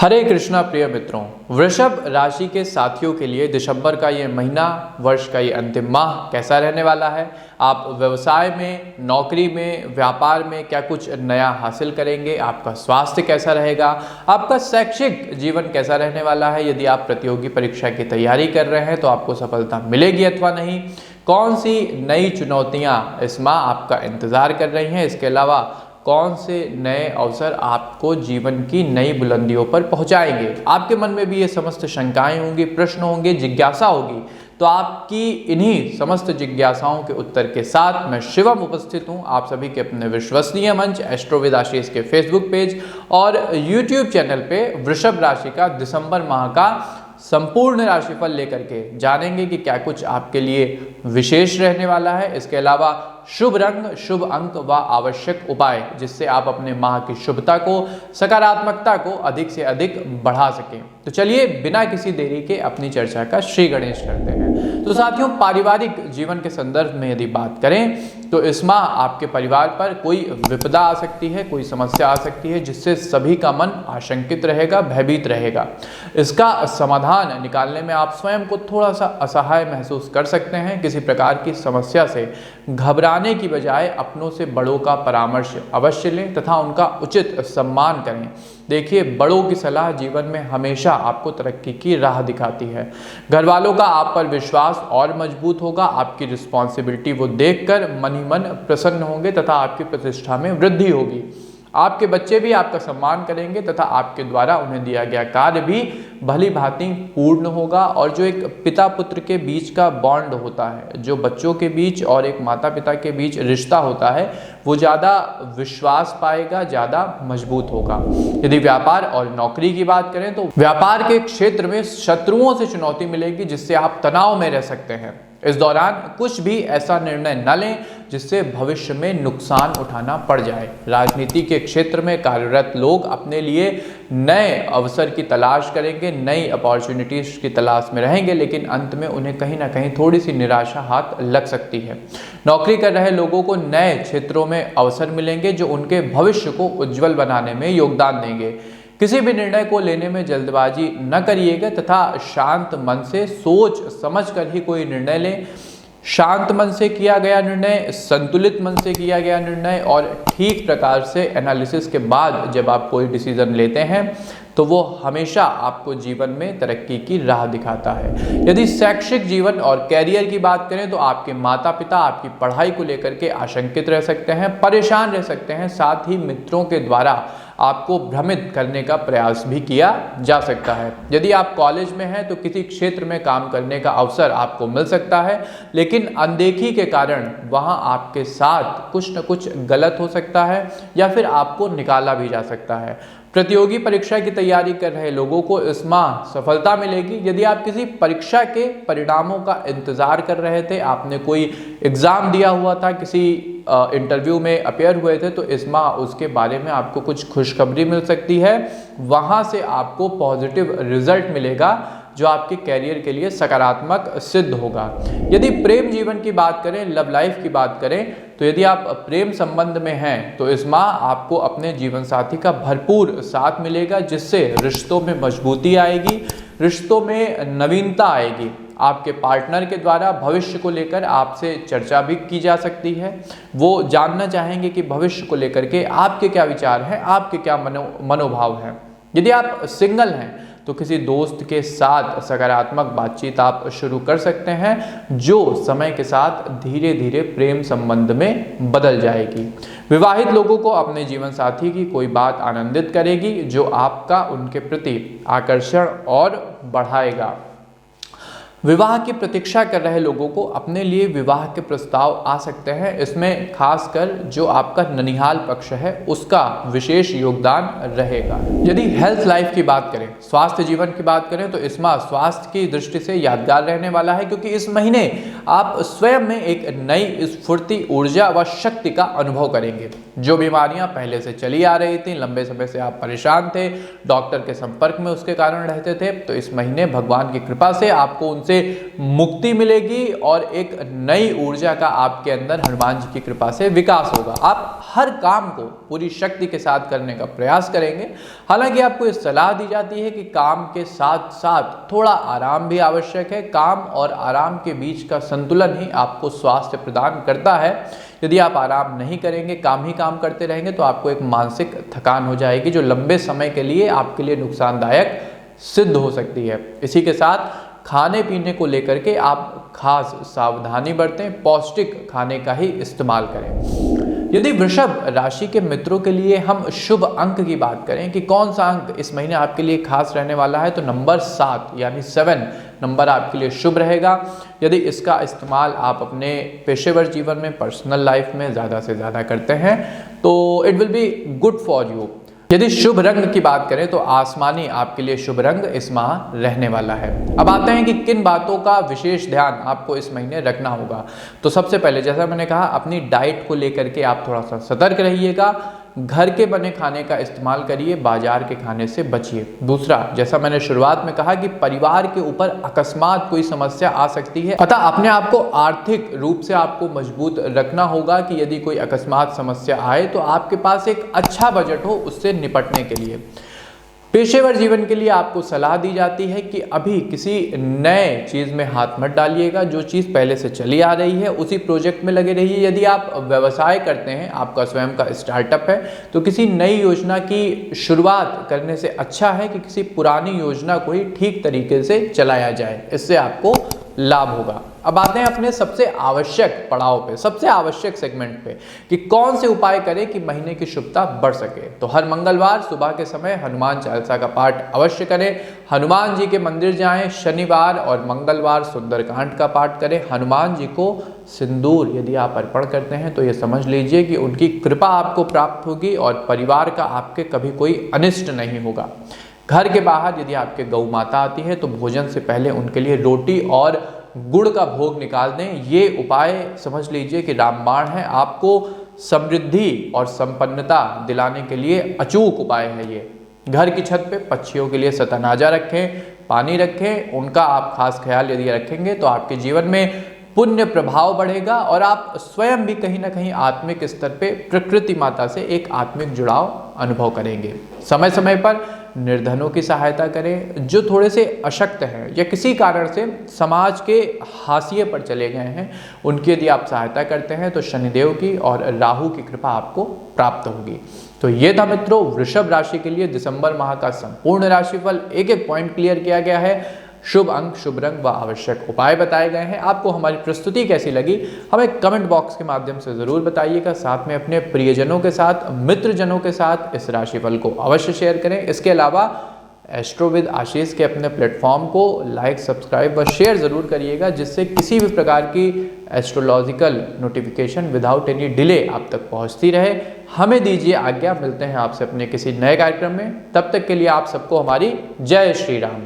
हरे कृष्णा प्रिय मित्रों, वृषभ राशि के साथियों के लिए दिसंबर का ये महीना, वर्ष का ये अंतिम माह कैसा रहने वाला है। आप व्यवसाय में, नौकरी में, व्यापार में क्या कुछ नया हासिल करेंगे, आपका स्वास्थ्य कैसा रहेगा, आपका शैक्षिक जीवन कैसा रहने वाला है। यदि आप प्रतियोगी परीक्षा की तैयारी कर रहे हैं तो आपको सफलता मिलेगी अथवा नहीं, कौन सी नई चुनौतियां इस माह आपका इंतजार कर रही हैं, इसके अलावा कौन से नए अवसर आपको जीवन की नई बुलंदियों पर पहुंचाएंगे। आपके मन में भी ये समस्त शंकाएं होंगी, प्रश्न होंगे, जिज्ञासा होगी। तो आपकी इन्हीं समस्त जिज्ञासाओं के उत्तर के साथ मैं शिवम उपस्थित हूं आप सभी के अपने विश्वसनीय मंच एस्ट्रोवेद आशीष के फेसबुक पेज और यूट्यूब चैनल पे वृषभ राशि का दिसंबर माह का संपूर्ण राशिफल लेकर के जानेंगे कि क्या कुछ आपके लिए विशेष रहने वाला है। इसके अलावा शुभ रंग, शुभ अंक व आवश्यक उपाय जिससे आप अपने माह की शुभता को, सकारात्मकता को अधिक से अधिक बढ़ा सकें। तो चलिए बिना किसी देरी के अपनी चर्चा का श्री गणेश करते हैं। तो साथियों, पारिवारिक जीवन के संदर्भ में यदि बात करें तो इस माह आपके परिवार पर कोई विपदा आ सकती है, कोई समस्या आ सकती है जिससे सभी का मन आशंकित रहेगा, भयभीत रहेगा। इसका समाधान निकालने में आप स्वयं को थोड़ा सा असहाय महसूस कर सकते हैं। किसी प्रकार की समस्या से घबराने की बजाय अपनों से बड़ों का परामर्श अवश्य लें तथा उनका उचित सम्मान करें। देखिए, बड़ों की सलाह जीवन में हमेशा आपको तरक्की की राह दिखाती है। घर वालों का आप पर विश्वास और मजबूत होगा। आपकी रिस्पॉन्सिबिलिटी वो देखकर मन ही मन प्रसन्न होंगे तथा आपकी प्रतिष्ठा में वृद्धि होगी। आपके बच्चे भी आपका सम्मान करेंगे तथा आपके द्वारा उन्हें दिया गया कार्य भी भली भांति पूर्ण होगा। और जो एक पिता पुत्र के बीच का बॉन्ड होता है, जो बच्चों के बीच और एक माता पिता के बीच रिश्ता होता है, वो ज़्यादा विश्वास पाएगा, ज़्यादा मजबूत होगा। यदि व्यापार और नौकरी की बात करें तो व्यापार के क्षेत्र में शत्रुओं से चुनौती मिलेगी जिससे आप तनाव में रह सकते हैं। इस दौरान कुछ भी ऐसा निर्णय न लें जिससे भविष्य में नुकसान उठाना पड़ जाए। राजनीति के क्षेत्र में कार्यरत लोग अपने लिए नए अवसर की तलाश करेंगे, नई अपॉर्चुनिटीज की तलाश में रहेंगे, लेकिन अंत में उन्हें कहीं ना कहीं थोड़ी सी निराशा हाथ लग सकती है। नौकरी कर रहे लोगों को नए क्षेत्रों में अवसर मिलेंगे जो उनके भविष्य को उज्जवल बनाने में योगदान देंगे। किसी भी निर्णय को लेने में जल्दबाजी न करिएगा तथा शांत मन से सोच समझ कर ही कोई निर्णय लें। शांत मन से किया गया निर्णय, संतुलित मन से किया गया निर्णय और ठीक प्रकार से एनालिसिस के बाद जब आप कोई डिसीजन लेते हैं तो वो हमेशा आपको जीवन में तरक्की की राह दिखाता है। यदि शैक्षिक जीवन और कैरियर की बात करें तो आपके माता पिता आपकी पढ़ाई को लेकर के आशंकित रह सकते हैं, परेशान रह सकते हैं। साथ ही मित्रों के द्वारा आपको भ्रमित करने का प्रयास भी किया जा सकता है। यदि आप कॉलेज में हैं तो किसी क्षेत्र में काम करने का अवसर आपको मिल सकता है, लेकिन अनदेखी के कारण वहां आपके साथ कुछ न कुछ गलत हो सकता है या फिर आपको निकाला भी जा सकता है। प्रतियोगी परीक्षा की तैयारी कर रहे लोगों को इस माह सफलता मिलेगी। यदि आप किसी परीक्षा के परिणामों का इंतजार कर रहे थे, आपने कोई एग्जाम दिया हुआ था, किसी इंटरव्यू में अपेयर हुए थे, तो इस माह उसके बारे में आपको कुछ खुशखबरी मिल सकती है। वहां से आपको पॉजिटिव रिजल्ट मिलेगा जो आपके कैरियर के लिए सकारात्मक सिद्ध होगा। यदि प्रेम जीवन की बात करें, लव लाइफ की बात करें, तो यदि आप प्रेम संबंध में हैं तो इस माह आपको अपने जीवन साथी का भरपूर साथ मिलेगा जिससे रिश्तों में मजबूती आएगी, रिश्तों में नवीनता आएगी। आपके पार्टनर के द्वारा भविष्य को लेकर आपसे चर्चा भी की जा सकती है। वो जानना चाहेंगे कि भविष्य को लेकर के आपके क्या विचार हैं, आपके क्या मनोभाव हैं। यदि आप सिंगल हैं तो किसी दोस्त के साथ सकारात्मक बातचीत आप शुरू कर सकते हैं जो समय के साथ धीरे धीरे प्रेम संबंध में बदल जाएगी। विवाहित लोगों को अपने जीवन साथी की कोई बात आनंदित करेगी जो आपका उनके प्रति आकर्षण और बढ़ाएगा। विवाह की प्रतीक्षा कर रहे लोगों को अपने लिए विवाह के प्रस्ताव आ सकते हैं। इसमें खासकर जो आपका ननिहाल पक्ष है उसका विशेष योगदान रहेगा। यदि हेल्थ लाइफ की बात करें, स्वास्थ्य जीवन की बात करें, तो इस माह स्वास्थ्य की दृष्टि से यादगार रहने वाला है क्योंकि इस महीने आप स्वयं में एक नई स्फूर्ति, ऊर्जा व शक्ति का अनुभव करेंगे। जो बीमारियां पहले से चली आ रही थी, लंबे समय से आप परेशान थे, डॉक्टर के संपर्क में उसके कारण रहते थे, तो इस महीने भगवान की कृपा से आपको उनसे जिससे मुक्ति मिलेगी और एक नई ऊर्जा का आपके अंदर हनुमान जी की कृपा से विकास होगा। आप हर काम को पूरी शक्ति के साथ करने का प्रयास करेंगे। हालांकि आपको इस सलाह दी जाती है कि काम के साथ साथ थोड़ा आराम भी आवश्यक है। काम और आराम के बीच का संतुलन ही आपको स्वास्थ्य प्रदान करता है। यदि आप आराम नहीं करेंगे, काम ही काम करते रहेंगे, तो आपको एक मानसिक थकान हो जाएगी जो लंबे समय के लिए आपके लिए नुकसानदायक सिद्ध हो सकती है। इसी के साथ खाने पीने को लेकर के आप खास सावधानी बरतें, पौष्टिक खाने का ही इस्तेमाल करें। यदि वृषभ राशि के मित्रों के लिए हम शुभ अंक की बात करें कि कौन सा अंक इस महीने आपके लिए खास रहने वाला है, तो नंबर 7 यानी 7 नंबर आपके लिए शुभ रहेगा। यदि इसका इस्तेमाल आप अपने पेशेवर जीवन में, पर्सनल लाइफ में ज़्यादा से ज़्यादा करते हैं तो it will be good for you. यदि शुभ रंग की बात करें तो आसमानी आपके लिए शुभ रंग इस माह रहने वाला है। अब आते हैं कि किन बातों का विशेष ध्यान आपको इस महीने रखना होगा। तो सबसे पहले जैसा मैंने कहा, अपनी डाइट को लेकर के आप थोड़ा सा सतर्क रहिएगा। घर के बने खाने का इस्तेमाल करिए, बाजार के खाने से बचिए। दूसरा, जैसा मैंने शुरुआत में कहा कि परिवार के ऊपर अकस्मात कोई समस्या आ सकती है, अतः अपने आप को आर्थिक रूप से आपको मजबूत रखना होगा कि यदि कोई अकस्मात समस्या आए तो आपके पास एक अच्छा बजट हो उससे निपटने के लिए। पेशेवर जीवन के लिए आपको सलाह दी जाती है कि अभी किसी नए चीज़ में हाथ मत डालिएगा। जो चीज़ पहले से चली आ रही है उसी प्रोजेक्ट में लगे रहिए। यदि आप व्यवसाय करते हैं, आपका स्वयं का स्टार्टअप है, तो किसी नई योजना की शुरुआत करने से अच्छा है कि किसी पुरानी योजना को ही ठीक तरीके से चलाया जाए, इससे आपको लाभ होगा। अब आते हैं अपने सबसे आवश्यक पड़ाव पे, सबसे आवश्यक सेगमेंट पे कि कौन से उपाय करें कि महीने की शुभता बढ़ सके। तो हर मंगलवार सुबह के समय हनुमान चालीसा का पाठ अवश्य करें। हनुमान जी के मंदिर जाएं। शनिवार और मंगलवार सुंदरकांड का पाठ करें। हनुमान जी को सिंदूर यदि आप अर्पण करते हैं तो ये समझ लीजिए कि उनकी कृपा आपको प्राप्त होगी और परिवार का आपके कभी कोई अनिष्ट नहीं होगा। घर के बाहर यदि आपके गौ माता आती है तो भोजन से पहले उनके लिए रोटी और गुड़ का भोग निकाल दें। ये उपाय समझ लीजिए कि रामबाण है, आपको समृद्धि और संपन्नता दिलाने के लिए अचूक उपाय है ये। घर की छत पे पक्षियों के लिए सतनाजा रखें, पानी रखें, उनका आप खास ख्याल यदि रखेंगे तो आपके जीवन में पुण्य प्रभाव बढ़ेगा और आप स्वयं भी कहीं ना कहीं आत्मिक स्तर पे प्रकृति माता से एक आत्मिक जुड़ाव अनुभव करेंगे। समय समय पर निर्धनों की सहायता करें जो थोड़े से अशक्त हैं या किसी कारण से समाज के हाशिए पर चले गए हैं। उनकी यदि आप सहायता करते हैं तो शनिदेव की और राहु की कृपा आपको प्राप्त होगी। तो ये था मित्रों वृषभ राशि के लिए दिसंबर माह का संपूर्ण राशिफल। एक एक पॉइंट क्लियर किया गया है। शुभ अंक, शुभ रंग व आवश्यक उपाय बताए गए हैं। आपको हमारी प्रस्तुति कैसी लगी हमें कमेंट बॉक्स के माध्यम से ज़रूर बताइएगा। साथ में अपने प्रियजनों के साथ, मित्रजनों के साथ इस राशिफल को अवश्य शेयर करें। इसके अलावा एस्ट्रो विद आशीष के अपने प्लेटफॉर्म को लाइक, सब्सक्राइब व शेयर ज़रूर करिएगा, जिससे किसी भी प्रकार की astrological notification without any delay आप तक पहुंचती रहे। हमें दीजिए आज्ञा, मिलते हैं आपसे अपने किसी नए कार्यक्रम में। तब तक के लिए आप सबको हमारी जय श्री राम।